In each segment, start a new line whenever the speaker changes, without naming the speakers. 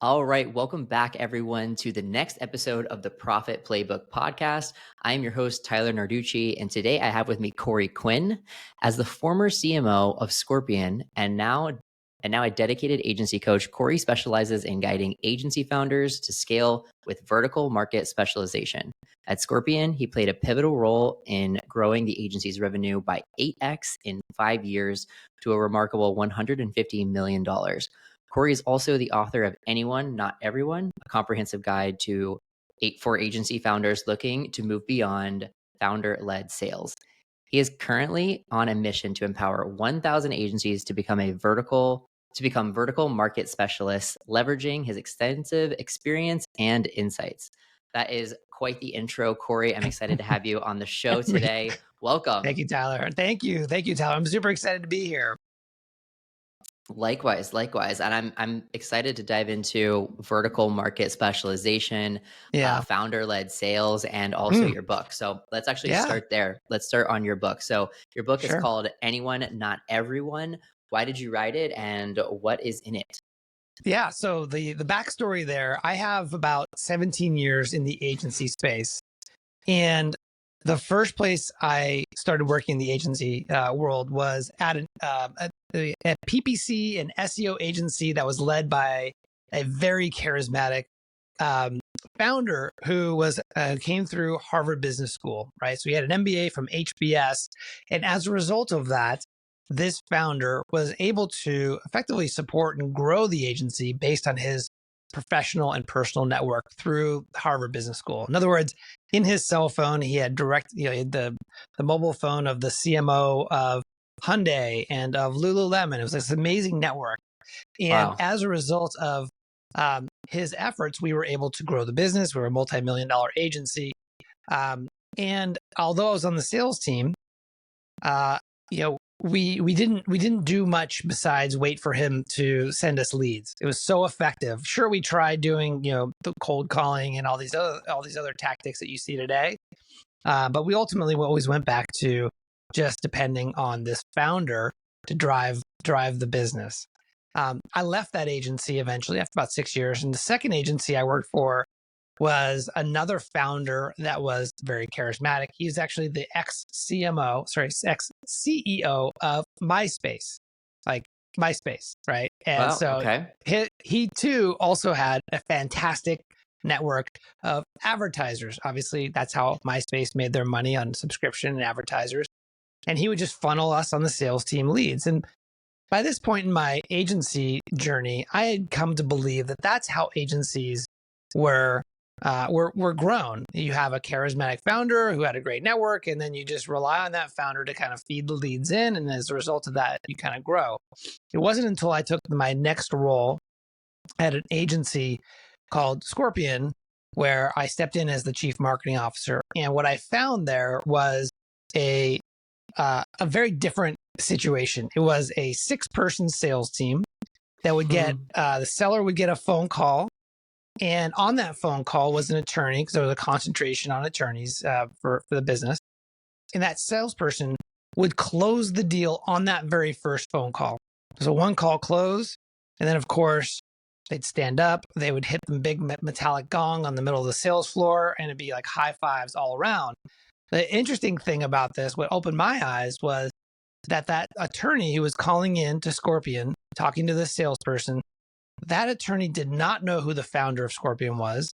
All right, welcome back, everyone, to the next episode of the Profit Playbook podcast. I am your host, Tyler Narducci, and today I have with me Corey Quinn. As the former CMO of Scorpion and now a dedicated agency coach, Corey specializes in guiding agency founders to scale with vertical market specialization. At Scorpion, he played a pivotal role in growing the agency's revenue by 8x in 5 years to a remarkable $150 million. Corey is also the author of Anyone, Not Everyone, a comprehensive guide for agency founders looking to move beyond founder-led sales. He is currently on a mission to empower 1,000 agencies to become vertical market specialists, leveraging his extensive experience and insights. That is quite the intro, Corey. I'm excited to have you on the show today. Welcome.
Thank you, Tyler. Thank you, Tyler. I'm super excited to be here.
Likewise. And I'm excited to dive into vertical market specialization, founder-led sales, and also your book. So let's actually start there. Let's start on your book. So your book is called Anyone, Not Everyone. Why did you write it, and what is in it?
Yeah, so the backstory there, I have about 17 years in the agency space. And the first place I started working in the agency world was at a PPC, an SEO agency that was led by a very charismatic founder who came through Harvard Business School, right? So he had an MBA from HBS. And as a result of that, this founder was able to effectively support and grow the agency based on his professional and personal network through Harvard Business School. In other words, in his cell phone, he had he had the mobile phone of the CMO of Hyundai and of Lululemon. It was this amazing network. And as a result of his efforts, we were able to grow the business. We were a multi-million-dollar agency. And although I was on the sales team, we didn't do much besides wait for him to send us leads. It was so effective. Sure, we tried doing the cold calling and all these other tactics that you see today, but we ultimately always went back to just depending on this founder to drive the business. I left that agency eventually after about 6 years, and the second agency I worked for was another founder that was very charismatic. He's actually the ex-CEO of MySpace, right? And he too also had a fantastic network of advertisers. Obviously, that's how MySpace made their money, on subscription and advertisers. And he would just funnel us on the sales team leads. And by this point in my agency journey, I had come to believe that that's how agencies were grown. You have a charismatic founder who had a great network, and then you just rely on that founder to kind of feed the leads in. And as a result of that, you kind of grow. It wasn't until I took my next role at an agency called Scorpion, where I stepped in as the chief marketing officer. And what I found there was a very different situation. It was a 6-person sales team that would get, the seller would get a phone call. And on that phone call was an attorney, because there was a concentration on attorneys for the business. And that salesperson would close the deal on that very first phone call. So one call close, and then of course they'd stand up, they would hit the big metallic gong on the middle of the sales floor, and it'd be like high fives all around. The interesting thing about this, what opened my eyes, was that attorney who was calling in to Scorpion, talking to this salesperson, that attorney did not know who the founder of Scorpion was,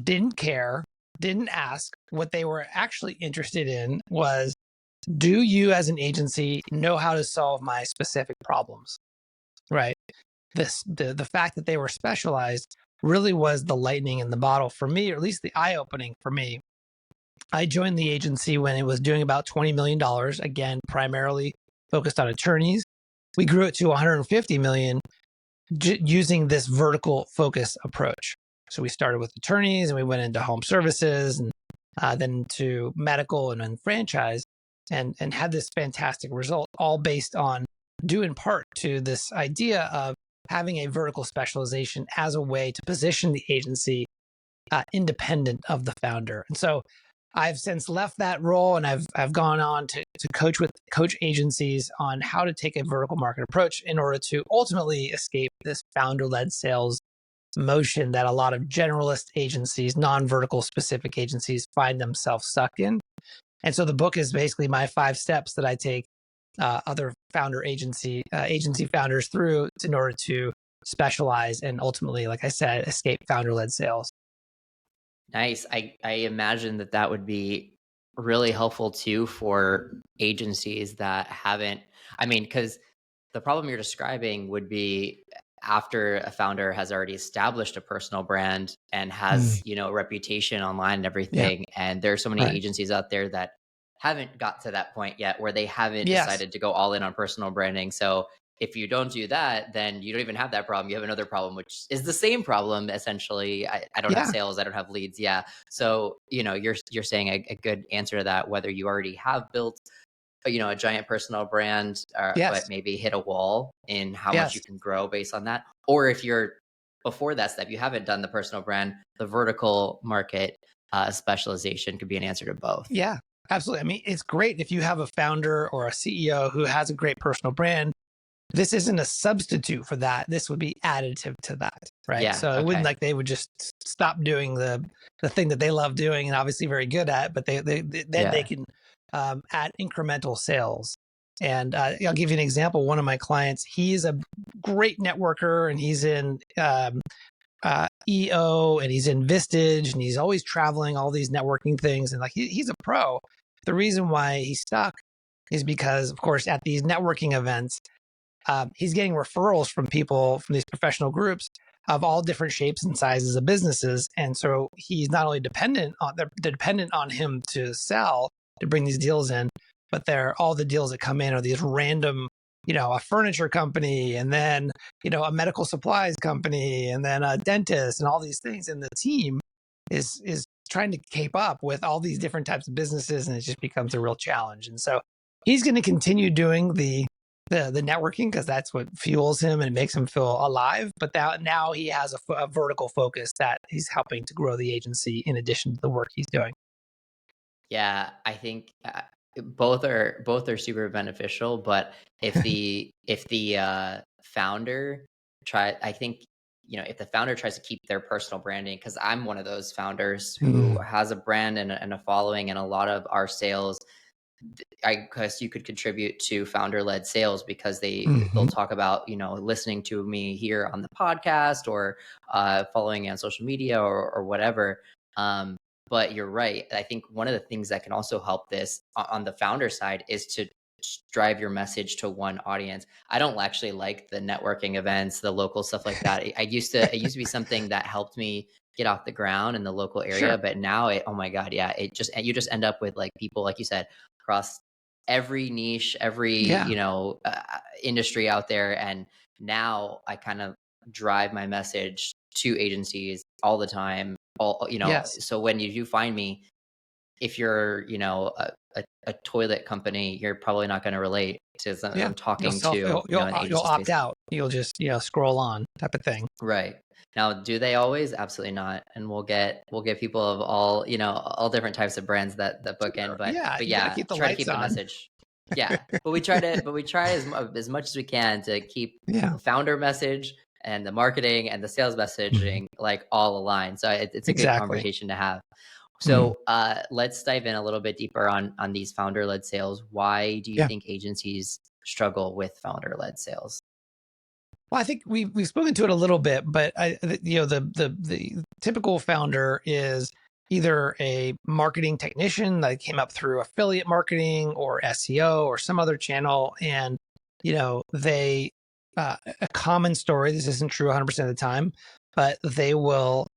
didn't care, didn't ask. What they were actually interested in was, do you as an agency know how to solve my specific problems? Right. The fact that they were specialized really was the lightning in the bottle for me, or at least the eye-opening for me. I joined the agency when it was doing about $20 million, again, primarily focused on attorneys. We grew it to $150 million using this vertical focus approach. So we started with attorneys, and we went into home services, and then to medical, and then franchise, and had this fantastic result, all based on, due in part to this idea of having a vertical specialization as a way to position the agency independent of the founder. And so I've since left that role, and I've gone on to coach agencies on how to take a vertical market approach in order to ultimately escape this founder-led sales motion that a lot of generalist agencies, non-vertical specific agencies find themselves stuck in. And so the book is basically my 5 steps that I take other agency founders through in order to specialize and ultimately, like I said, escape founder-led sales.
Nice. I imagine that would be really helpful too for agencies that haven't, I mean, because the problem you're describing would be after a founder has already established a personal brand and has, a reputation online and
Yeah,
everything. And there are so many
right.
agencies out there that haven't got to that point yet where they haven't
Yes.
decided to go all in on personal branding. So if you don't do that, then you don't even have that problem. You have another problem, which is the same problem essentially. I don't have
Yeah.
sales, I don't have leads. Yeah. So, you're saying a good answer to that, whether you already have built a giant personal brand, but
Yes.
maybe hit a wall in how much you
Yes.
can grow based on that. Or if you're before that step, you haven't done the personal brand, the vertical market specialization could be an answer to both.
Yeah, absolutely. I mean, it's great if you have a founder or a CEO who has a great personal brand. This isn't a substitute for that. This would be additive to that, right?
Yeah.
So it wouldn't
Okay.
like they would just stop doing the thing that they love doing and obviously very good at, but then they
Yeah.
can add incremental sales. And I'll give you an example. One of my clients, he's a great networker, and he's in EO, and he's in Vistage, and he's always traveling all these networking things, and like he's a pro. The reason why he's stuck is because, of course, at these networking events, he's getting referrals from people from these professional groups of all different shapes and sizes of businesses, and so he's not only they're dependent on him to sell, to bring these deals in, but all the deals that come in are these random, a furniture company, and then a medical supplies company, and then a dentist, and all these things, and the team is trying to keep up with all these different types of businesses, and it just becomes a real challenge. And so he's going to continue doing the networking because that's what fuels him and makes him feel alive. But now he has a vertical focus that he's helping to grow the agency in addition to the work he's doing.
Yeah, I think both are super beneficial, but if the founder I think if the founder tries to keep their personal branding, because I'm one of those founders who has a brand and a following, and a lot of our sales, I guess you could contribute to founder-led sales because they'll talk about listening to me here on the podcast or following on social media or whatever. But you're right. I think one of the things that can also help this on the founder side is to drive your message to one audience. I don't actually like the networking events, the local stuff like that. It used to be something that helped me get off the ground in the local area,
Sure.
but now oh my God, yeah, you just end up with like people, like you said, across every niche, every,
Yeah.
industry out there. And now I kind of drive my message to agencies all the time.
Yes.
So when you do find me, if you're, a toilet company, you're probably not going to relate to
Yeah.
I'm talking to, an
You'll
agency
opt
space.
out. You'll just scroll on type of thing.
Right. Now, do they always? Absolutely not. And we'll get people of all, all different types of brands that book in, but
Yeah. You got to
yeah,
keep the
try to
lights
keep the
on.
message. Yeah. But we try as much as we can to keep
Yeah.
the founder message and the marketing and the sales messaging like all aligned. So it's a good
Exactly.
conversation to have. So let's dive in a little bit deeper on these founder-led sales. Why do you
Yeah.
think agencies struggle with founder-led sales?
Well, I think we've spoken to it a little bit, but the typical founder is either a marketing technician that came up through affiliate marketing or SEO or some other channel, and they a common story. This isn't true 100% of the time, but they will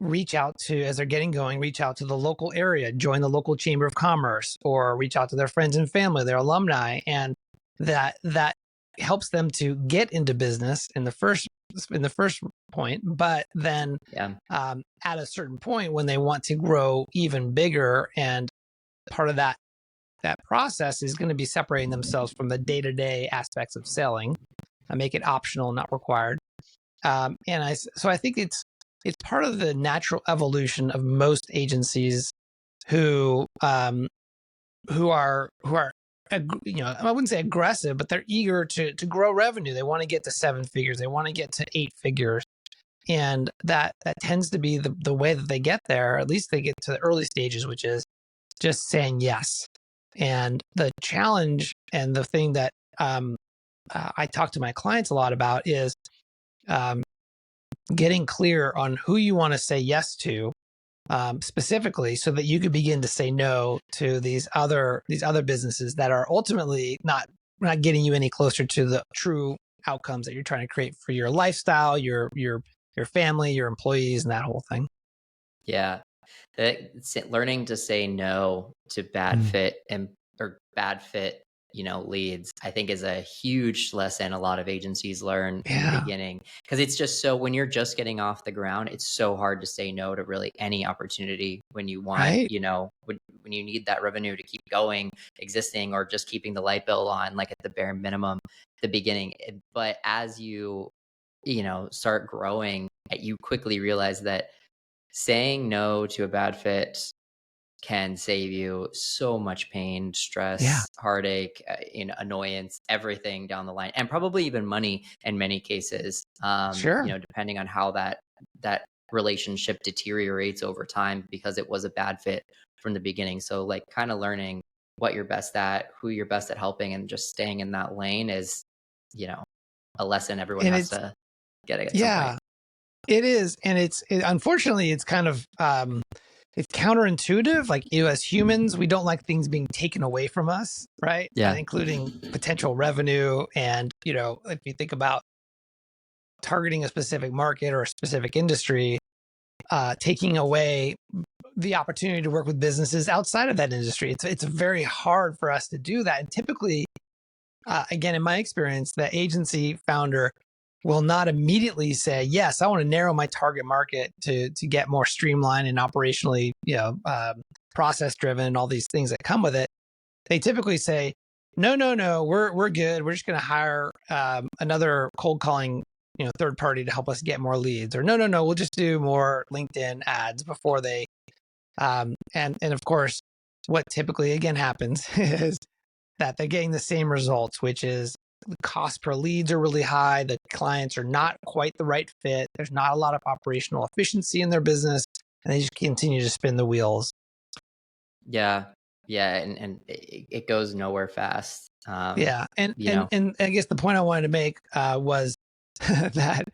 reach out to, as they're getting going, reach out to the local area, join the local chamber of commerce, or reach out to their friends and family, their alumni, and that helps them to get into business in the first point. But then
Yeah.
at a certain point, when they want to grow even bigger, and part of that process is going to be separating themselves from the day-to-day aspects of selling and make it optional, not required. So I think it's part of the natural evolution of most agencies who are I wouldn't say aggressive, but they're eager to grow revenue. They want to get to 7 figures. They want to get to 8 figures. And that tends to be the way that they get there, at least they get to the early stages, which is just saying yes. And the challenge and the thing that I talk to my clients a lot about is um, getting clear on who you want to say yes to, specifically, so that you could begin to say no to these other businesses that are ultimately not getting you any closer to the true outcomes that you're trying to create for your lifestyle, your family, your employees, and that whole thing.
Yeah. Learning to say no to bad fit or bad fit, leads, I think is a huge lesson a lot of agencies learn in the beginning, because it's just so, when you're just getting off the ground, it's so hard to say no to really any opportunity when you want,
Right.
When you need that revenue to keep going, existing, or just keeping the light bill on, like at the bare minimum, the beginning. But as you start growing, you quickly realize that saying no to a bad fit can save you so much pain, stress, heartache, annoyance, everything down the line, and probably even money in many cases.
Sure.
Depending on how that relationship deteriorates over time because it was a bad fit from the beginning. So like kind of learning what you're best at, who you're best at helping, and just staying in that lane is, a lesson everyone
And
has
it's
to get at some point.
It is, and unfortunately it's kind of it's counterintuitive. Like, as humans, we don't like things being taken away from us, right?
Yeah.
Including potential revenue, and if you think about targeting a specific market or a specific industry, taking away the opportunity to work with businesses outside of that industry, it's very hard for us to do that. And typically, again, in my experience, the agency founder will not immediately say, yes, I want to narrow my target market to get more streamlined and operationally, process driven, and all these things that come with it. They typically say, no, we're good. We're just going to hire another cold calling, third party to help us get more leads. Or no, we'll just do more LinkedIn ads before they. And of course, what typically again happens is that they're getting the same results, which is the cost per leads are really high. The clients are not quite the right fit. There's not a lot of operational efficiency in their business, and they just continue to spin the wheels.
Yeah. And it goes nowhere fast.
And I guess the point I wanted to make was that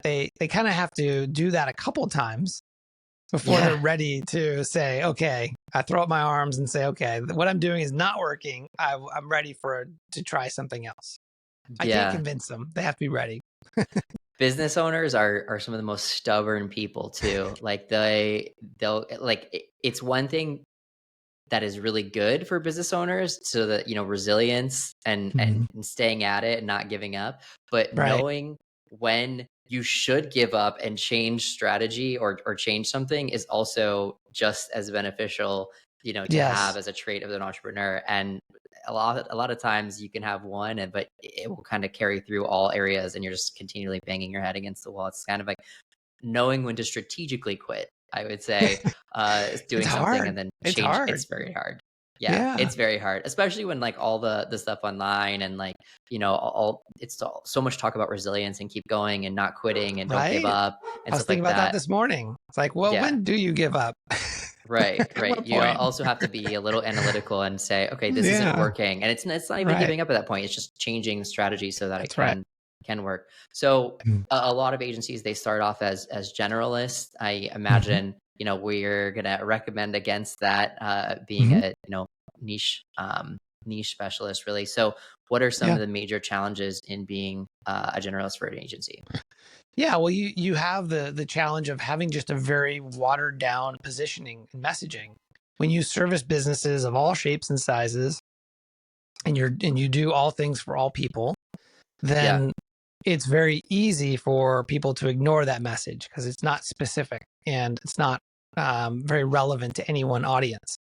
they kind of have to do that a couple of times before they're ready to say, okay, I throw up my arms and say, okay, what I'm doing is not working. I'm ready to try something else. I can't convince them. They have to be ready.
Business owners are some of the most stubborn people too. Like they'll like, it's one thing that is really good for business owners, so that, resilience and staying at it and not giving up, but knowing when you should give up and change strategy or change something is also just as beneficial, to have as a trait of an entrepreneur. And a lot of times you can have one, but it will kind of carry through all areas, and you're just continually banging your head against the wall. It's kind of like knowing when to strategically quit, I would say, doing something and then change. It's very hard. Yeah, it's very hard, especially when like all the stuff online and like, it's so much talk about resilience and keep going and not quitting and don't give up and
I was
stuff like
thinking about that this morning. It's like, well, when do you give up?
Right. You also have to be a little analytical and say, okay, this isn't working. And it's not even giving up at that point. It's just changing strategy so that it can work. So a lot of agencies, they start off as generalists. I imagine, we're going to recommend against that, being a, niche specialist, really. So what are some of the major challenges in being a generalist for an agency?
Yeah, well, you have the challenge of having just a very watered down positioning and messaging. When you service businesses of all shapes and sizes, and you do all things for all people, then it's very easy for people to ignore that message because it's not specific and it's not very relevant to any one audience.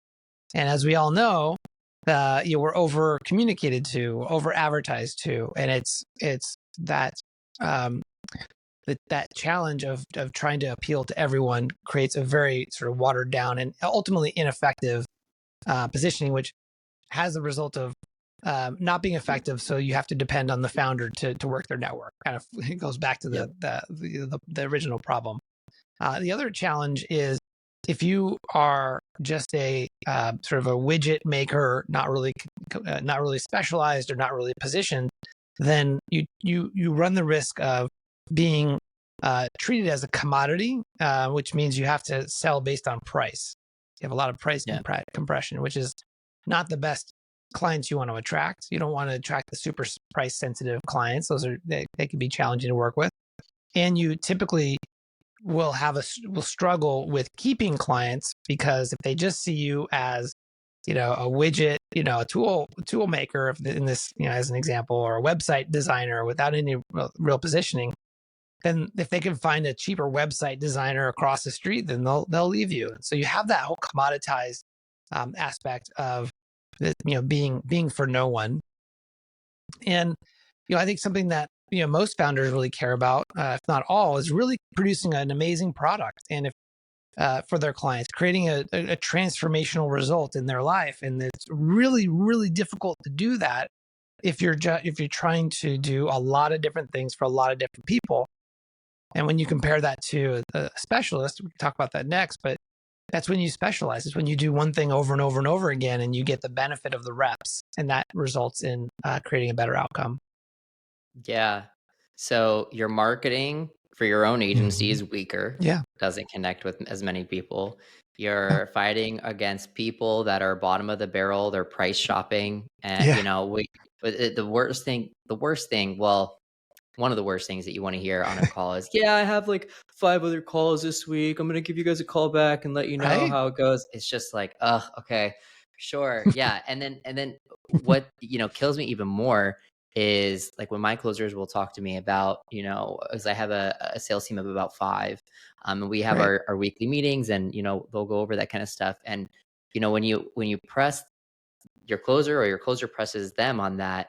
And as we all know, we're over communicated to, over advertised to, and it's that that challenge of trying to appeal to everyone creates a very sort of watered down and ultimately ineffective positioning, which has the result of not being effective. So you have to depend on the founder to work their network. Kind of, it goes back to
Yep.
the original problem. The other challenge is if you are just a sort of a widget maker, not really specialized or not really positioned, then you run the risk of being treated as a commodity, which means you have to sell based on price. You have a lot of price compression, which is not the best clients you want to attract. You don't want to attract the super price sensitive clients. They can be challenging to work with, and you typically will struggle with keeping clients, because if they just see you as, a widget, a tool maker, in this, as an example, or a website designer without any real positioning, then if they can find a cheaper website designer across the street, then they'll leave you. And so you have that whole commoditized aspect of being for no one. And I think something that most founders really care about, if not all, is really producing an amazing product, and if for their clients, creating a transformational result in their life. And it's really, really difficult to do that if you're trying to do a lot of different things for a lot of different people. And when you compare that to a specialist, we can talk about that next, but that's when you specialize. It's when you do one thing over and over and over again, and you get the benefit of the reps, and that results in creating a better outcome.
Yeah. So your marketing for your own agency is weaker.
Yeah.
Doesn't connect with as many people. You're fighting against people that are bottom of the barrel. They're price shopping. And, the worst thing, well, one of the worst things that you want to hear on a call is, yeah, I have like 5 other calls this week. I'm going to give you guys a call back and let you know how it goes. It's just like, okay, sure. Yeah. And then what, kills me even more is like when my closers will talk to me about, as I have a sales team of about 5, and we have our weekly meetings, and, they'll go over that kind of stuff. And, when you press your closer, or your closer presses them on that,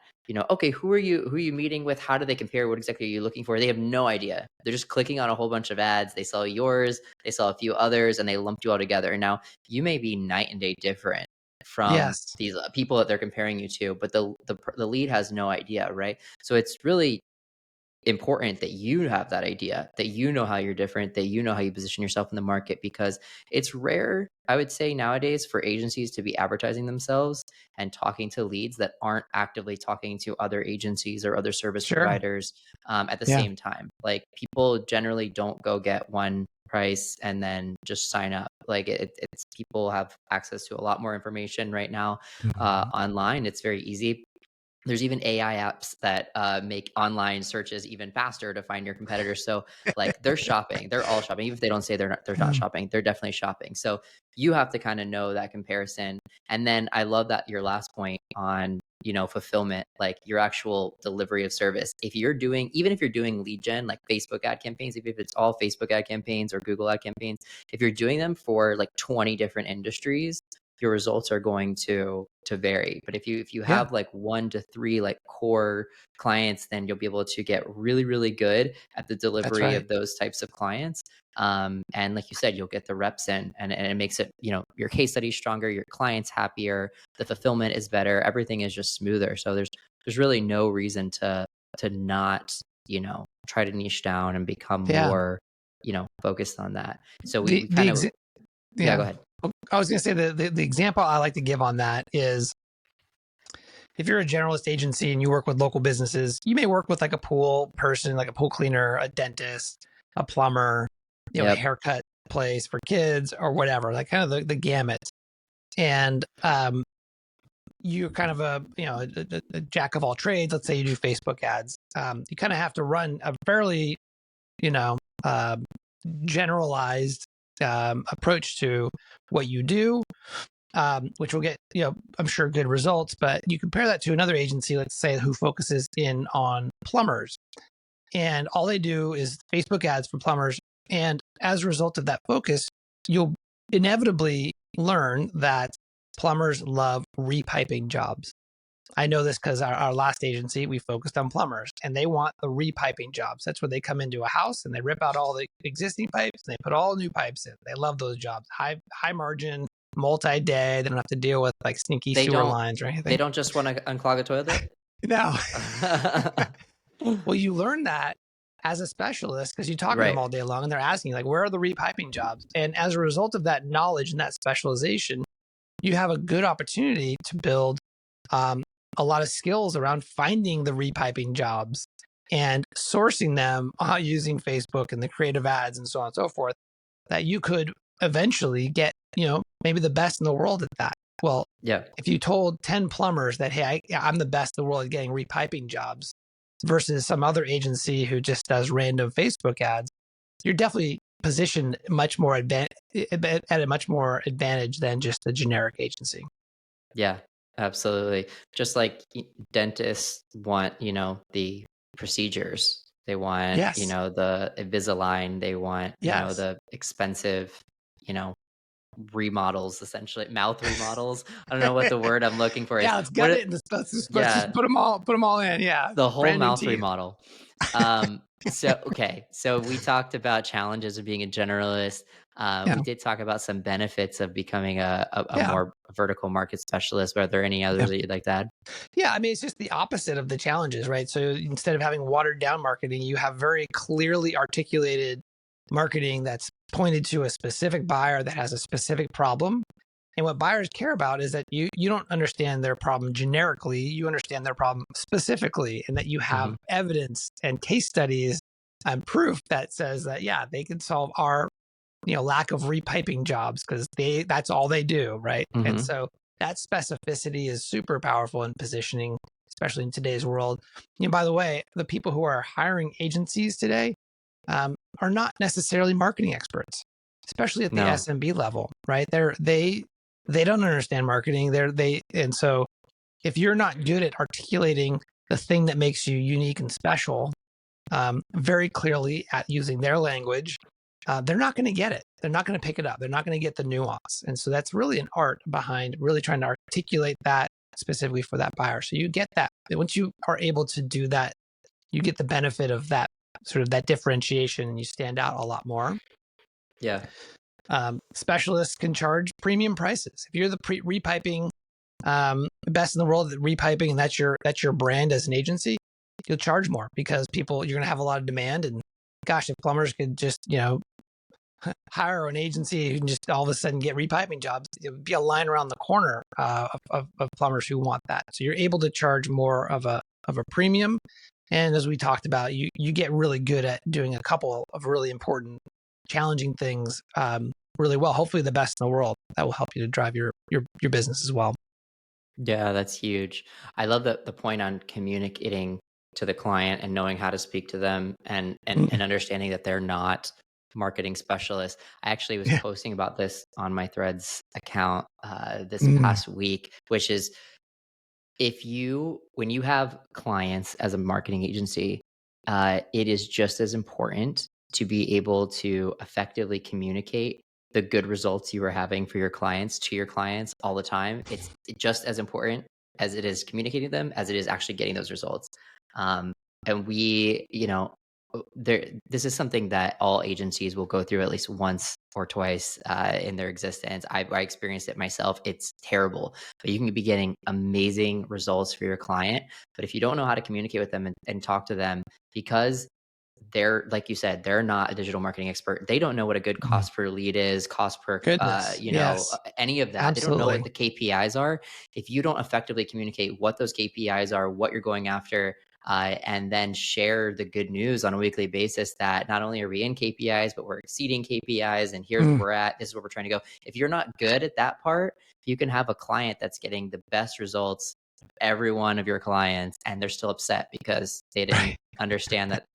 okay, who are you meeting with? How do they compare? What exactly are you looking for? They have no idea. They're just clicking on a whole bunch of ads. They saw yours, they saw a few others, and they lumped you all together. And now you may be night and day different from these people that they're comparing you to, but the lead has no idea, right? So it's really important that you have that idea, that how you're different, that how you position yourself in the market, because it's rare, I would say, nowadays for agencies to be advertising themselves and talking to leads that aren't actively talking to other agencies or other service providers at the same time. Like, people generally don't go get one price and then just sign up. Like, it's people have access to a lot more information right now online. It's very easy. There's even AI apps that make online searches even faster to find your competitors. So like, they're shopping, they're all shopping. Even if they don't say they're not shopping, they're definitely shopping. So you have to kind of know that comparison. And then I love that your last point on, fulfillment, like your actual delivery of service. Even if you're doing lead gen, like Facebook ad campaigns, even if it's all Facebook ad campaigns or Google ad campaigns, if you're doing them for like 20 different industries, your results are going to vary. But if you have like 1 to 3 like core clients, then you'll be able to get really, really good at the delivery of those types of clients. And like you said, you'll get the reps in, and it makes it, your case study stronger, your clients happier, the fulfillment is better, everything is just smoother. So there's really no reason to not, try to niche down and become more, focused on that. So we kind of, go ahead.
I was going to say the example I like to give on that is, if you're a generalist agency and you work with local businesses, you may work with like a pool person, like a pool cleaner, a dentist, a plumber, a haircut place for kids, or whatever, like kind of the gamut. And you're kind of a jack of all trades. Let's say you do Facebook ads. You kind of have to run a fairly, generalized approach to what you do, which will get, I'm sure, good results. But you compare that to another agency, let's say, who focuses in on plumbers, and all they do is Facebook ads for plumbers. And as a result of that focus, you'll inevitably learn that plumbers love repiping jobs. I know this because our last agency, we focused on plumbers, and they want the repiping jobs. That's where they come into a house and they rip out all the existing pipes and they put all new pipes in. They love those jobs. High margin, multi-day. They don't have to deal with like sneaky
They
sewer
don't.
lines or anything.
They don't just want to unclog a toilet.
No. Well, you learn that as a specialist because you talk to them
Right.
all day long and they're asking you, like, where are the repiping jobs? And as a result of that knowledge and that specialization, you have a good opportunity to build a lot of skills around finding the repiping jobs and sourcing them using Facebook and the creative ads and so on and so forth, that you could eventually get, maybe the best in the world at that. Well,
Yeah.
if you told 10 plumbers that, hey, I'm the best in the world at getting repiping jobs versus some other agency who just does random Facebook ads, you're definitely positioned much more at a much more advantage than just a generic agency.
Yeah, absolutely. Just like dentists want, the procedures. They want,
Yes.
the Invisalign. They want,
Yes.
the expensive, remodels, essentially mouth remodels. I don't know what the word I'm looking for is.
Yeah, let's gut it. Let's just put them all in. Yeah,
the whole
brand new
mouth
teeth.
remodel. So we talked about challenges of being a generalist. We did talk about some benefits of becoming a more vertical market specialist. But are there any others that you'd like to add?
Yeah, I mean, it's just the opposite of the challenges, right? So instead of having watered down marketing, you have very clearly articulated marketing that's pointed to a specific buyer that has a specific problem. And what buyers care about is that you don't understand their problem generically, you understand their problem specifically, and that you have evidence and case studies and proof that says that, yeah, they can solve our lack of repiping jobs because that's all they do, right? And so that specificity is super powerful in positioning, especially in today's world. By the way, the people who are hiring agencies today are not necessarily marketing experts, especially at the SMB level, right? They don't understand marketing. And so if you're not good at articulating the thing that makes you unique and special very clearly at using their language, they're not going to get it. They're not going to pick it up. They're not going to get the nuance. And so that's really an art behind really trying to articulate that specifically for that buyer. So you get that. Once you are able to do that, you get the benefit of that sort of that differentiation and you stand out a lot more.
Yeah.
Specialists can charge premium prices. If you're the repiping best in the world at repiping and that's your brand as an agency, you'll charge more because you're going to have a lot of demand. And gosh, if plumbers could just, hire an agency who can just all of a sudden get repiping jobs, it would be a line around the corner of plumbers who want that. So you're able to charge more of a premium. And as we talked about, you get really good at doing a couple of really important, challenging things really well. Hopefully the best in the world. That will help you to drive your business as well.
Yeah, that's huge. I love the point on communicating to the client and knowing how to speak to them and understanding that they're not marketing specialists. I actually was posting about this on my Threads account this past week, which is when you have clients as a marketing agency, it is just as important to be able to effectively communicate the good results you are having for your clients to your clients all the time. It's just as important as it is communicating them as it is actually getting those results. And we, this is something that all agencies will go through at least once or twice in their existence. I experienced it myself. It's terrible, but you can be getting amazing results for your client. But if you don't know how to communicate with them and talk to them, because they're, like you said, they're not a digital marketing expert. They don't know what a good cost per lead is, cost per, any of that.
Absolutely.
They don't know what the KPIs are. If you don't effectively communicate what those KPIs are, what you're going after, and then share the good news on a weekly basis that not only are we in KPIs, but we're exceeding KPIs and here's where we're at. This is where we're trying to go. If you're not good at that part, you can have a client that's getting the best results of every one of your clients and they're still upset because they didn't understand that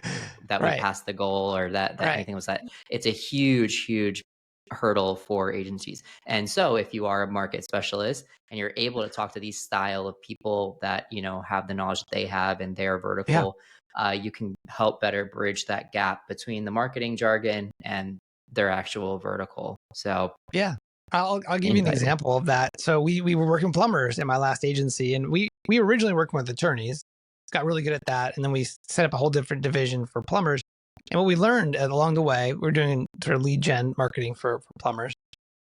we passed the goal or that anything was that. It's a huge hurdle for agencies. And so if you are a market specialist and you're able to talk to these style of people that, have the knowledge that they have in their vertical, you can help better bridge that gap between the marketing jargon and their actual vertical. So
I'll give you an example of that. So we were working plumbers in my last agency and we were originally working with attorneys, got really good at that. And then we set up a whole different division for plumbers. And what we learned along the way, we're doing sort of lead gen marketing for plumbers.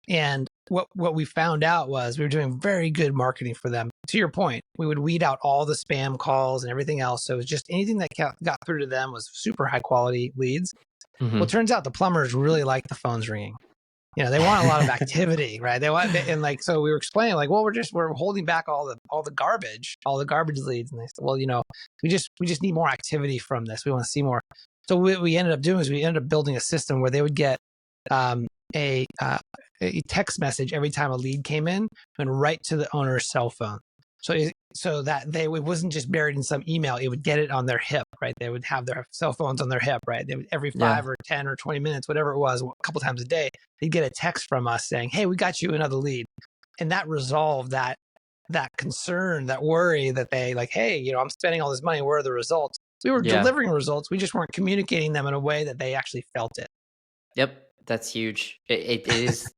And what we found out was we were doing very good marketing for them. To your point, we would weed out all the spam calls and everything else. So it was just anything that got through to them was super high quality leads. Well, it turns out the plumbers really like the phones ringing. They want a lot of activity, right? And like, so we were explaining like, well, we're holding back all the garbage leads. And they said, well, we just need more activity from this. We want to see more. So what we ended up doing is we ended up building a system where they would get a text message every time a lead came in and right to the owner's cell phone. So that it wasn't just buried in some email, it would get it on their hip, right? They would have their cell phones on their hip, right? They would, every 5 or 10 or 20 minutes, whatever it was, a couple times a day, they'd get a text from us saying, hey, we got you another lead. And that resolved that concern, that worry that they like, hey, I'm spending all this money, where are the results? We were delivering results, we just weren't communicating them in a way that they actually felt it.
Yep. That's huge. It is.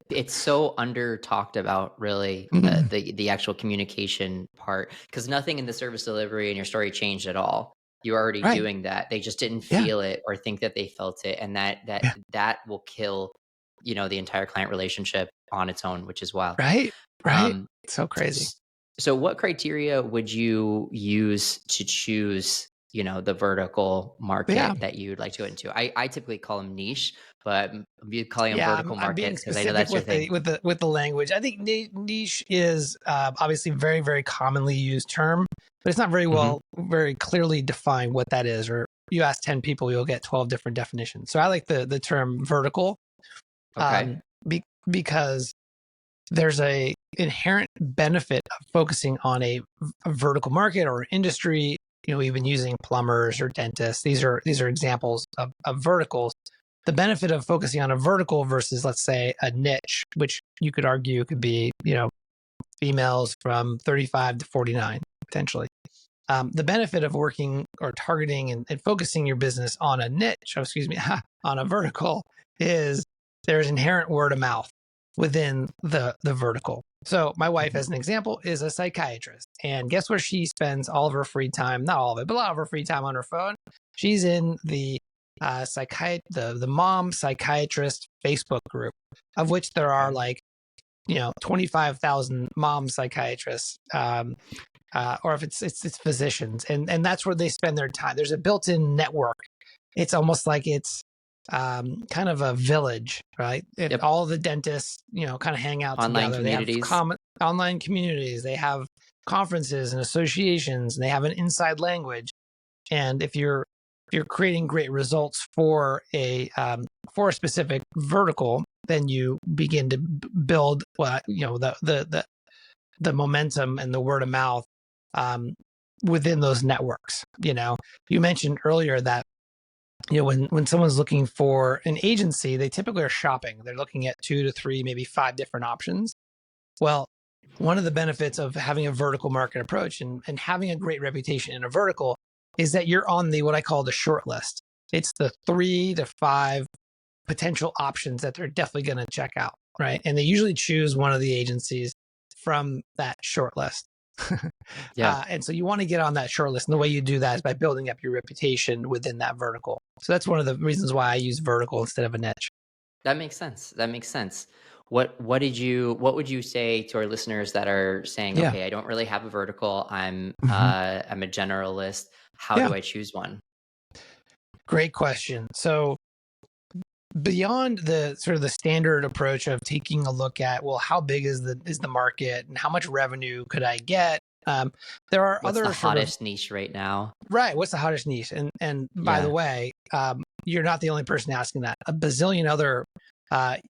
It's so under talked about, really, the actual communication part, because nothing in the service delivery and your story changed at all. You're already doing that. They just didn't feel it or think that they felt it, and that will kill, the entire client relationship on its own, which is wild.
Right. So crazy.
So, what criteria would you use to choose, the vertical market that you'd like to go into? I typically call them niche, but I'm calling them vertical markets because I know that's your thing.
With the language, I think niche is obviously very, very commonly used term, but it's not very very clearly defined what that is. Or you ask 10 people, you'll get 12 different definitions. So I like the term vertical, because there's a inherent benefit of focusing on a vertical market or industry. We've been using plumbers or dentists. These are examples of verticals. The benefit of focusing on a vertical versus, let's say, a niche, which you could argue could be, females from 35 to 49, potentially. The benefit of working or targeting and focusing your business on a niche, on a vertical, is there's inherent word of mouth within the vertical. So my wife, as an example, is a psychiatrist. And guess where she spends all of her free time? Not all of it, but a lot of her free time on her phone. She's in the the mom psychiatrist Facebook group, of which there are 25,000 mom psychiatrists, or if it's physicians, and that's where they spend their time. There's a built-in network. It's almost like it's kind of a village, right? All the dentists, kind of hang out
online
together.
Communities.
They have online communities. They have conferences and associations, and they have an inside language. And if you're creating great results for a specific vertical, then you begin to build the momentum and the word of mouth within those networks. You mentioned earlier that when someone's looking for an agency, they typically are shopping. They're looking at 2 to 3, maybe 5 different options. Well, one of the benefits of having a vertical market approach and having a great reputation in a vertical is that you're on what I call the short list. It's the 3 to 5 potential options that they're definitely going to check out, right? And they usually choose one of the agencies from that short list. And so you want to get on that short list. And the way you do that is by building up your reputation within that vertical. So that's one of the reasons why I use vertical instead of a niche.
That makes sense. What would you say to our listeners that are saying, okay, I don't really have a vertical. I'm a generalist. How do I choose one?
Great question. So beyond the sort of the standard approach of taking a look at, well, how big is the market and how much revenue could I get? There are
What's
other
the hottest niche right now?
Right. What's the hottest niche? And by the way, you're not the only person asking that. A bazillion other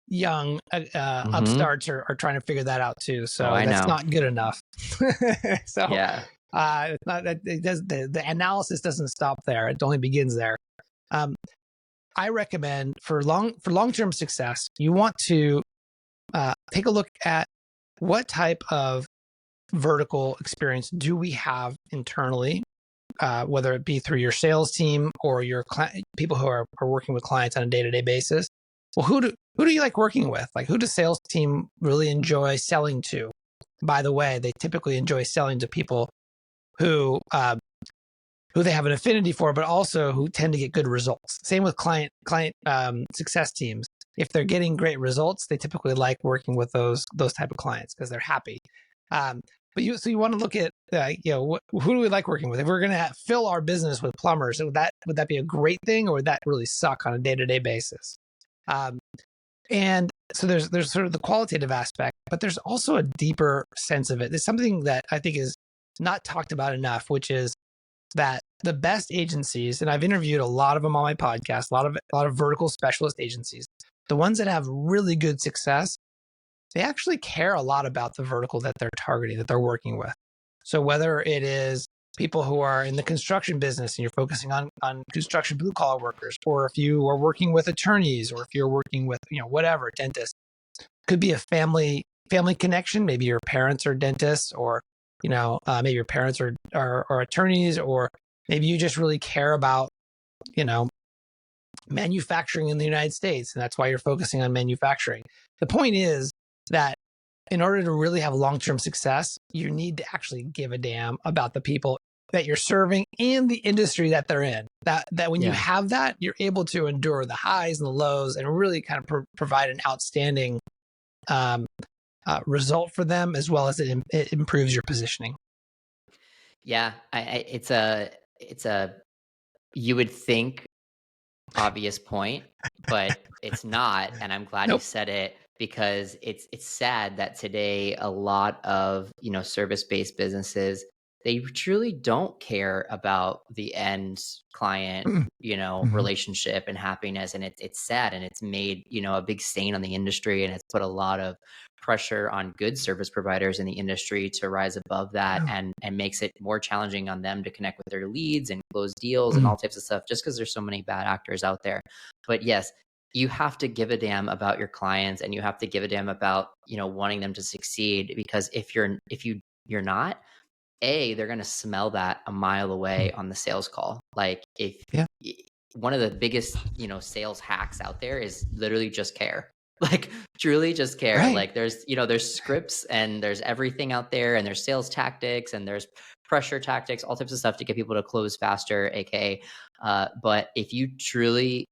young upstarts are trying to figure that out too. So that's not good enough. So it's not that it does. The analysis doesn't stop there. It only begins there. I recommend for long-term success, you want to take a look at what type of vertical experience do we have internally, whether it be through your sales team or your people who are working with clients on a day-to-day basis. Well, who do you like working with? Like, who does sales team really enjoy selling to? By the way, they typically enjoy selling to people who they have an affinity for, but also who tend to get good results. Same with client success teams. if they're getting great results, they typically like working with those type of clients because they're happy. But you want to look at who do we like working with? If we're going to fill our business with plumbers, would that be a great thing, or would that really suck on a day-to-day basis? And so there's sort of the qualitative aspect, but there's also a deeper sense of it. There's something that I think is not talked about enough, which is that the best agencies, and I've interviewed a lot of them on my podcast, a lot of vertical specialist agencies, the ones that have really good success, they actually care a lot about the vertical that they're targeting, that they're working with. So whether it is people who are in the construction business and you're focusing on construction blue collar workers, or if you are working with attorneys, or if you're working with, whatever, dentists, could be a family connection. Maybe your parents are dentists, or, maybe your parents are attorneys, or maybe you just really care about, manufacturing in the United States. And that's why you're focusing on manufacturing. The point is that in order to really have long-term success, you need to actually give a damn about the people that you're serving and the industry that they're in. That when you have that, you're able to endure the highs and the lows and really kind of provide an outstanding result for them, as well as it improves your positioning.
Yeah, it's a you would think obvious point, but it's not. And I'm glad you said it, because it's sad that today a lot of service-based businesses, they truly don't care about the end client relationship and happiness, and it's sad, and it's made a big stain on the industry, and it's put a lot of pressure on good service providers in the industry to rise above that, and makes it more challenging on them to connect with their leads and close deals and all types of stuff, just because there's so many bad actors out there. But yes, you have to give a damn about your clients, and you have to give a damn about wanting them to succeed, because if you're not, they're going to smell that a mile away on the sales call. Like one of the biggest sales hacks out there is literally just care. Like truly just care.
Right.
Like there's scripts, and there's everything out there, and there's sales tactics, and there's pressure tactics, all types of stuff to get people to close faster, aka but if you truly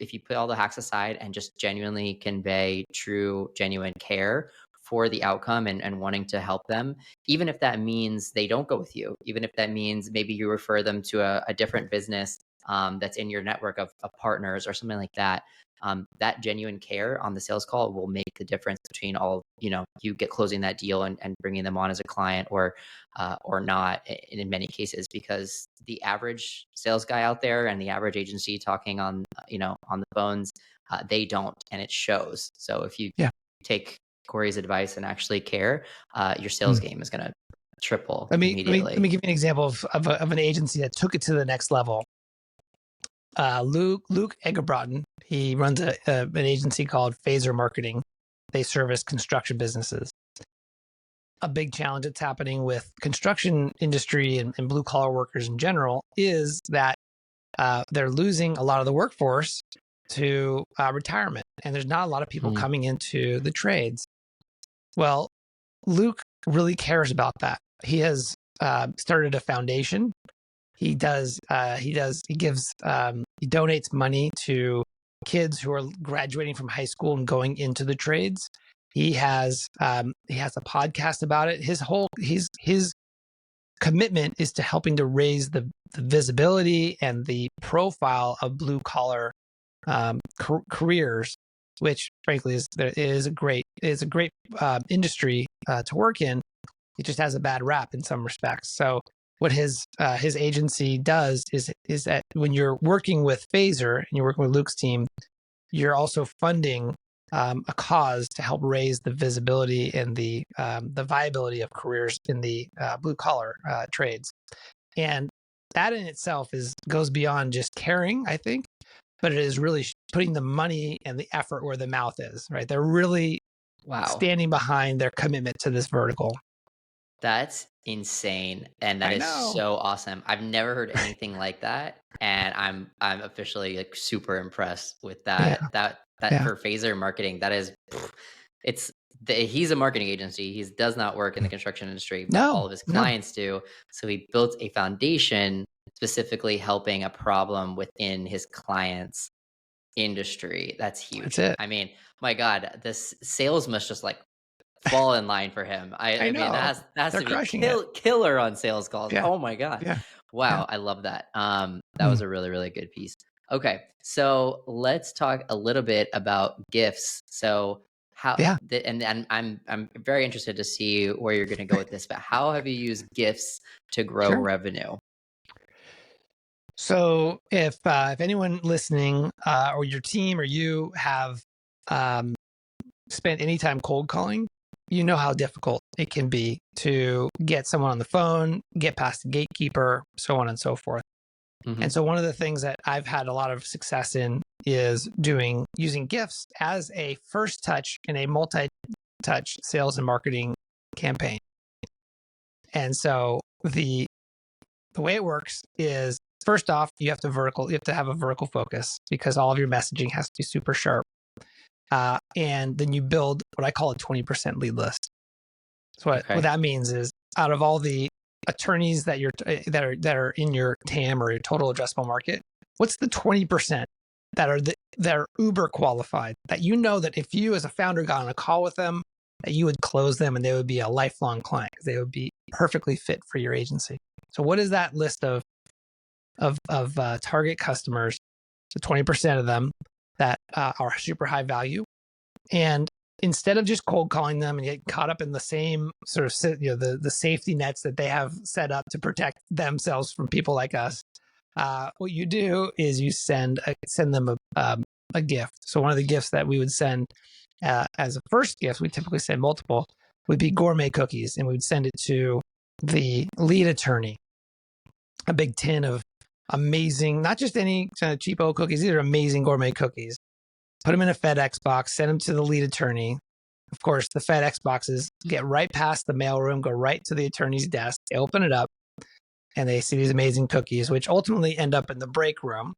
if you put all the hacks aside and just genuinely convey true, genuine care for the outcome, and wanting to help them, even if that means they don't go with you, even if that means maybe you refer them to a different business that's in your network of partners or something like that, that genuine care on the sales call will make the difference between you get closing that deal and bringing them on as a client, or not in many cases, because the average sales guy out there and the average agency talking on the phones, they don't, and it shows. So if you take Corey's advice and actually care, your sales game is going to triple immediately.
Let me give you an example of an agency that took it to the next level. Luke Egerbrotten, he runs an agency called Phaser Marketing. They service construction businesses. A big challenge that's happening with construction industry and blue collar workers in general is that they're losing a lot of the workforce to retirement, and there's not a lot of people coming into the trades. Well, Luke really cares about that. He has started a foundation. He donates money to kids who are graduating from high school and going into the trades. He has a podcast about it. His commitment is to helping to raise the visibility and the profile of blue collar careers, which frankly is a great industry to work in. It just has a bad rap in some respects. So what his agency does is that when you're working with Phaser and you're working with Luke's team, you're also funding a cause to help raise the visibility and the viability of careers in the blue collar trades. And that in itself goes beyond just caring, I think, but it is really putting the money and the effort where the mouth is, right? They're really standing behind their commitment to this vertical.
That's insane, and that is so awesome. I've never heard anything like that, and I'm officially like super impressed with that. That for Phaser Marketing, that is, he's a marketing agency. He does not work in the construction industry, but all of his clients do. So he built a foundation specifically helping a problem within his clients. industry. That's
That's
huge.
it.
I mean, my God, this sales must just like fall in line for him.
I
I mean,
know.
that has
They're
to be
crushing it.
killer on sales calls.
Yeah.
Oh my God.
Yeah. Yeah.
Wow, I love that. That was
Mm.
a really, really good piece. Okay, so let's talk a little bit about gifts. So
Yeah.
and I'm very interested to see where you're going to go with this. But how have you used gifts to grow
Sure.
revenue?
So if anyone listening or your team or you have um, spent any time cold calling, you know how difficult it can be to get someone on the phone, get past the gatekeeper, so on and so forth.
Hmm.
And so one of the things that I've had a lot of success in is using gifts as a first touch in a multi-touch sales and marketing campaign. And so the way it works is, first off, you have to have a vertical focus because all of your messaging has to be super sharp. And then you build what I call a 20% lead list. So what
Okay.
that means is, out of all the attorneys that are in your TAM or your total addressable market, what's the 20% that are uber qualified, that you know that if you as a founder got on a call with them, that you would close them and they would be a lifelong client because they would be perfectly fit for your agency. So what is that list of target customers? So 20% of them that are super high value. And instead of just cold calling them and get caught up in the same sort of, the safety nets that they have set up to protect themselves from people like us, what you do is you send them a gift. So one of the gifts that we would send as a first gift, we typically send multiple, would be gourmet cookies, and we would send it to the lead attorney. A big tin of amazing, not just any kind of cheapo cookies, these are amazing gourmet cookies. Put them in a FedEx box, send them to the lead attorney. Of course, the FedEx boxes get right past the mailroom, go right to the attorney's desk. They open it up and they see these amazing cookies, which ultimately end up in the break room.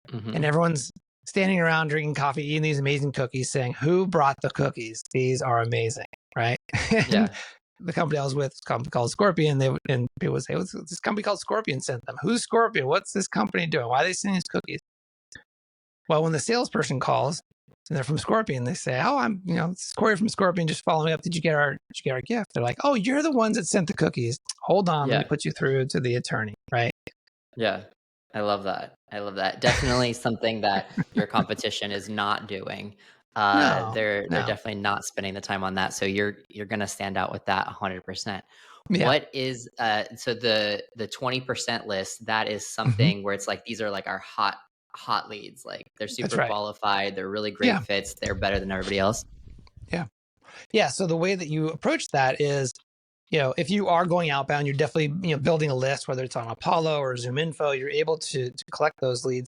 Hmm.
And everyone's standing around drinking coffee, eating these amazing cookies, saying, "Who brought the cookies? These are amazing," right? And
Yeah.
the company I was with, a company called Scorpion, and people would say, "What's this company called Scorpion sent them? Who's Scorpion? What's this company doing? Why are they sending these cookies?" Well, when the salesperson calls and they're from Scorpion, they say, "Oh, it's Corey from Scorpion, just following up. Did you get our gift?" They're like, "Oh, you're the ones that sent the cookies. Hold on, let me
Yeah.
put you through to the attorney," right?
Yeah. I love that. I love that. Definitely something that your competition is not doing.
No,
They're
no.
definitely not spending the time on that. So you're gonna stand out with that 100%.
Yeah.
What is so the 20% list, that is
Hmm.
something where it's like these are like our hot leads. Like they're
That's
super
right.
qualified, they're really
Yeah.
great fits, they're better than everybody else.
Yeah. Yeah. So the way that you approach that is, if you are going outbound, you're definitely, building a list, whether it's on Apollo or Zoom Info, you're able to collect those leads.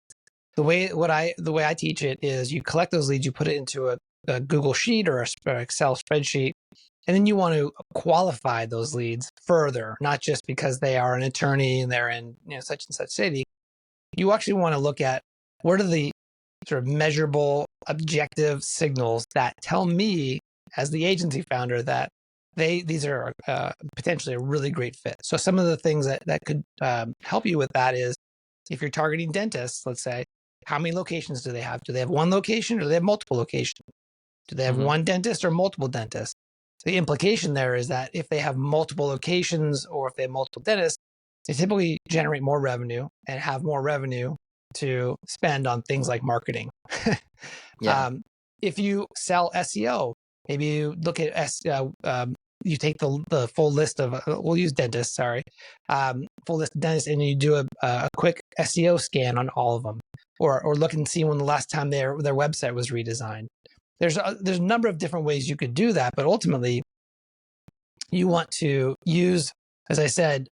The way I teach it is, you collect those leads, you put it into a Google Sheet or a Excel spreadsheet, and then you want to qualify those leads further, not just because they are an attorney and they're in such and such city. You actually want to look at, what are the sort of measurable, objective signals that tell me as the agency founder that these are potentially a really great fit. So some of the things that could help you with that is, if you're targeting dentists, let's say, how many locations do they have? Do they have one location or do they have multiple locations? Do they have
Hmm.
one dentist or multiple dentists? The implication there is that if they have multiple locations or if they have multiple dentists, they typically generate more revenue and have more revenue to spend on things like marketing.
Yeah.
If you sell SEO, maybe you look at you take the full list of, we'll use dentists, sorry, full list of dentists, and you do a quick SEO scan on all of them, or look and see when the last time their website was redesigned. There's a number of different ways you could do that, but ultimately you want to use, as I said,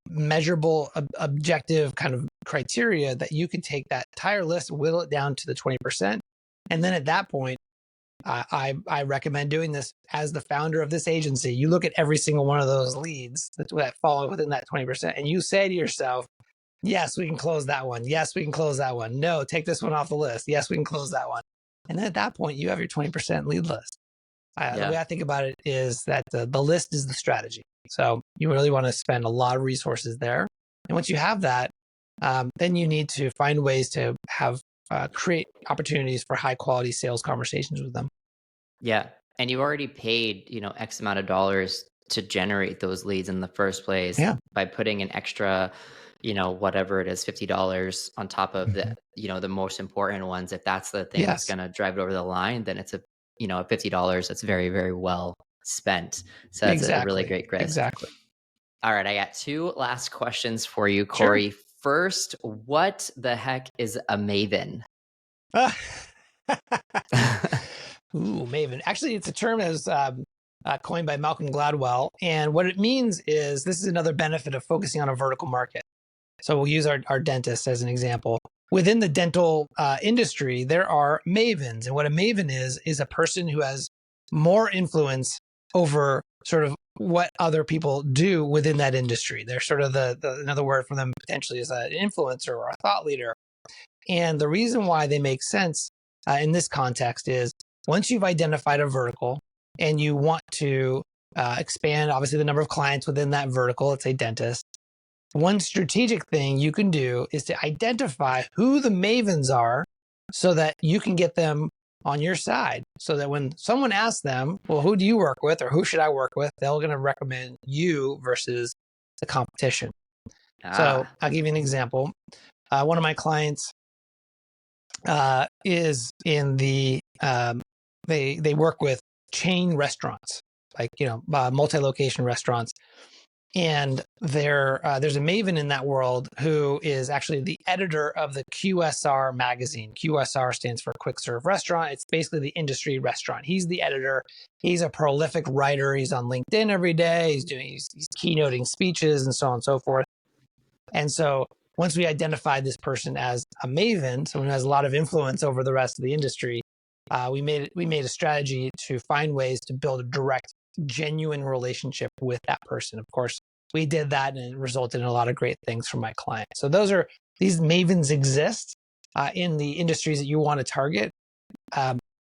measurable, objective kind of criteria that you can take that entire list, whittle it down to the 20%. And then at that point, I recommend doing this as the founder of this agency. You look at every single one of those leads that fall within that 20%, and you say to yourself, "Yes, we can close that one. Yes, we can close that one. No, take this one off the list. Yes, we can close that one." And then at that point, you have your 20% lead list. The way
Yeah.
I think about it is that the list is the strategy. So you really want to spend a lot of resources there. And once you have that, then you need to find ways to have create opportunities for high quality sales conversations with them.
Yeah. And you already paid, X amount of dollars to generate those leads in the first place
Yeah.
by putting an extra, whatever it is, $50 on top of
Mhm.
the most important ones. If that's the thing that's
Yes,
going to drive it over the line, then it's $50 that's very, very well spent. So that's a really
exactly.
great risk.
Exactly.
All right. I got two last questions for you,
Sure.
Corey. First, what the heck is a maven?
Ooh, Maven. Actually, it's a term that was coined by Malcolm Gladwell. And what it means is this is another benefit of focusing on a vertical market. So we'll use our dentist as an example. Within the dental industry, there are mavens. And what a maven is a person who has more influence over sort of what other people do within that industry. They're sort of another word for them potentially is an influencer or a thought leader. And the reason why they make sense in this context is once you've identified a vertical and you want to expand, obviously, the number of clients within that vertical, let's say dentist, one strategic thing you can do is to identify who the mavens are so that you can get them on your side. So that when someone asks them, well, who do you work with or who should I work with? They're going to recommend you versus the competition. So
Ah,
I'll give you an example. One of my clients is in the they work with chain restaurants, like multi-location restaurants, and there's a maven in that world who is actually the editor of the QSR magazine. QSR stands for Quick Serve Restaurant. It's basically the industry restaurant. He's the editor. He's a prolific writer. He's on LinkedIn every day. He's keynoting speeches and so on and so forth. And so once we identified this person as a maven, someone who has a lot of influence over the rest of the industry, we made a strategy to find ways to build a direct, genuine relationship with that person. Of course, we did that, and it resulted in a lot of great things for my client. So these mavens exist in the industries that you want to target.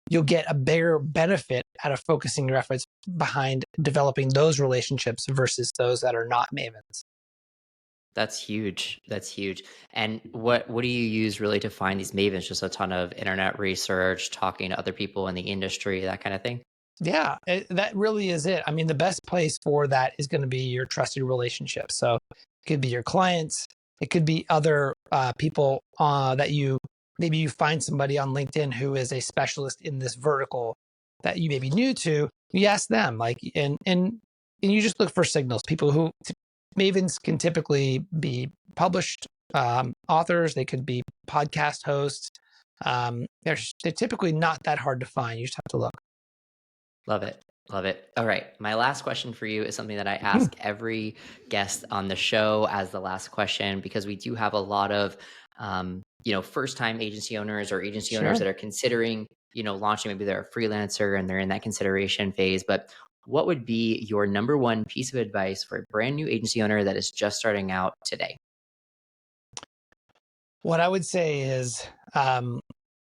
You'll get a bigger benefit out of focusing your efforts behind developing those relationships versus those that are not mavens.
that's huge. That's huge. And what do you use really to find these mavens? Just a ton of internet research, talking to other people in the industry, that kind of thing?
Yeah, that really is it. I mean, the best place for that is going to be your trusted relationships. So it could be your clients. It could be other people that maybe you find somebody on LinkedIn who is a specialist in this vertical that you may be new to. You ask them, like, and you just look for signals. People who mavens can typically be published authors. They could be podcast hosts. They're typically not that hard to find. You just have to look.
Love it. Love it. All right. My last question for you is something that I ask every guest on the show as the last question, because we do have a lot of, first-time agency owners or agency owners
Sure.
that are considering, launching. Maybe they're a freelancer and they're in that consideration phase. But what would be your number one piece of advice for a brand new agency owner that is just starting out today?
What I would say is,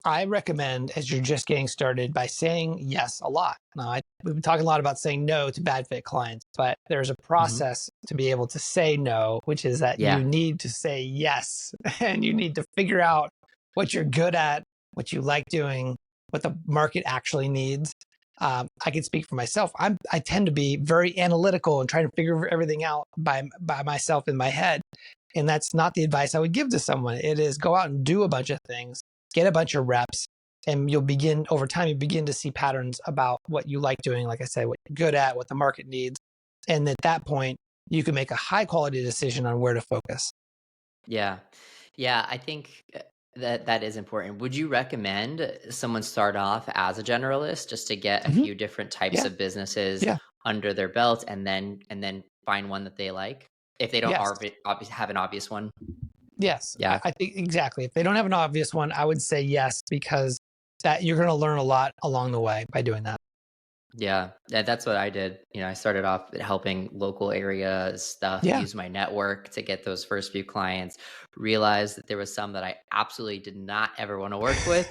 I recommend as you're just getting started by saying yes a lot. Now, we've been talking a lot about saying no to bad fit clients, but there's a
Hmm.
process to be able to say no, which is that you
Yeah.
need to say yes and you need to figure out what you're good at, what you like doing, what the market actually needs. I can speak for myself. I tend to be very analytical and trying to figure everything out by myself in my head. And that's not the advice I would give to someone. It is go out and do a bunch of things, get a bunch of reps, and you'll begin over time, you begin to see patterns about what you like doing. Like I said, what you're good at, what the market needs. And at that point, you can make a high quality decision on where to focus.
Yeah. Yeah. I think that is important. Would you recommend someone start off as a generalist just to get a
Mhm.
few different types
Yeah.
of businesses
Yeah.
under their belt and then find one that they like if they don't
Yes.
have an obvious one?
Yes.
Yeah.
I think exactly. If they don't have an obvious one, I would say yes, because that you're going to learn a lot along the way by doing that.
Yeah, that's what I did. I started off helping local area stuff,
Yeah.
use my network to get those first few clients, realized that there was some that I absolutely did not ever want to work with.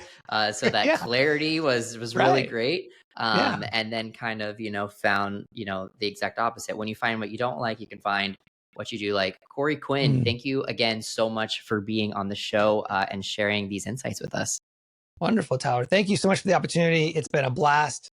So that
Yeah.
clarity was really
Right.
great.
Yeah.
And then kind of, found, the exact opposite. When you find what you don't like, you can find what you do. Like Corey Quinn, thank you again so much for being on the show and sharing these insights with us.
Wonderful, Tyler. Thank you so much for the opportunity. It's been a blast.